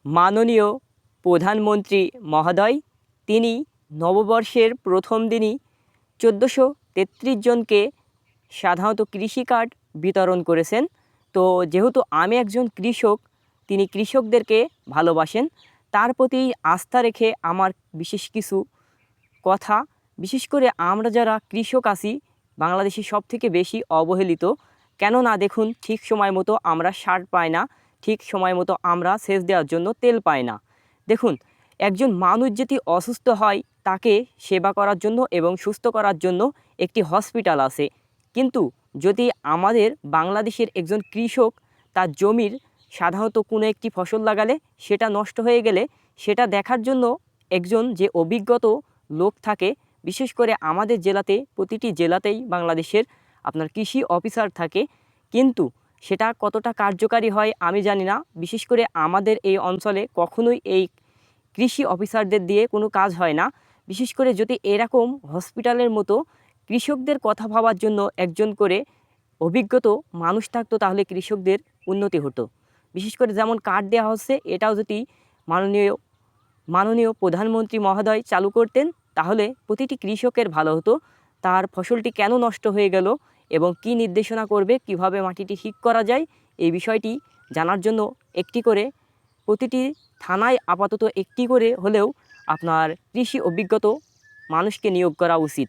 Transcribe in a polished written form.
মাননীয় প্রধানমন্ত্রী মহোদয় তিনি নববর্ষের প্রথম দিনই 1433 জনকে সাধারণত কৃষি কার্ড বিতরণ করেছেন। তো যেহেতু আমি একজন কৃষক, তিনি কৃষকদেরকে ভালোবাসেন, তার প্রতি আস্থা রেখে আমার বিশেষ কিছু কথা, বিশেষ করে আমরা যারা কৃষক আছি বাংলাদেশে সবথেকে বেশি অবহেলিত। কেননা দেখুন, ঠিক সময় মতো আমরা সার পাই না, ঠিক সময় মতো আমরা সেচ দেওয়ার জন্য তেল পাই না। দেখুন, একজন মানুষ যদি অসুস্থ হয় তাকে সেবা করার জন্য এবং সুস্থ করার জন্য একটি হসপিটাল আছে, কিন্তু যদি আমাদের বাংলাদেশের একজন কৃষক তার জমির সাধারণত কোনো একটি ফসল লাগালে সেটা নষ্ট হয়ে গেলে সেটা দেখার জন্য একজন যে অভিজ্ঞত লোক থাকে, বিশেষ করে আমাদের জেলাতে, প্রতিটি জেলাতেই বাংলাদেশের আপনার কৃষি অফিসার থাকে, কিন্তু সেটা কতটা কার্যকারী হয় আমি জানি না। বিশেষ করে আমাদের এই অঞ্চলে কখনোই এই কৃষি অফিসারদের দিয়ে কোনো কাজ হয় না। বিশেষ করে যদি এরকম হসপিটালের মতো কৃষকদের কথা ভাবার জন্য একজন করে অভিজ্ঞত মানুষ থাকতো তাহলে কৃষকদের উন্নতি হতো। বিশেষ করে যেমন কার্ড দেওয়া হচ্ছে, এটাও যদি মাননীয় মাননীয় প্রধানমন্ত্রী মহোদয় চালু করতেন তাহলে প্রতিটি কৃষকের ভালো হতো। তার ফসলটি কেন নষ্ট হয়ে গেল এবং কি নির্দেশনা করবে, কিভাবে মাটিটি ঠিক করা যায়, এই বিষয়টি জানার জন্য একটি করে প্রতিটি থানায় আপাতত একটি করে হলেও আপনার কৃষি অভিজ্ঞত মানুষকে নিয়োগ করা উচিত।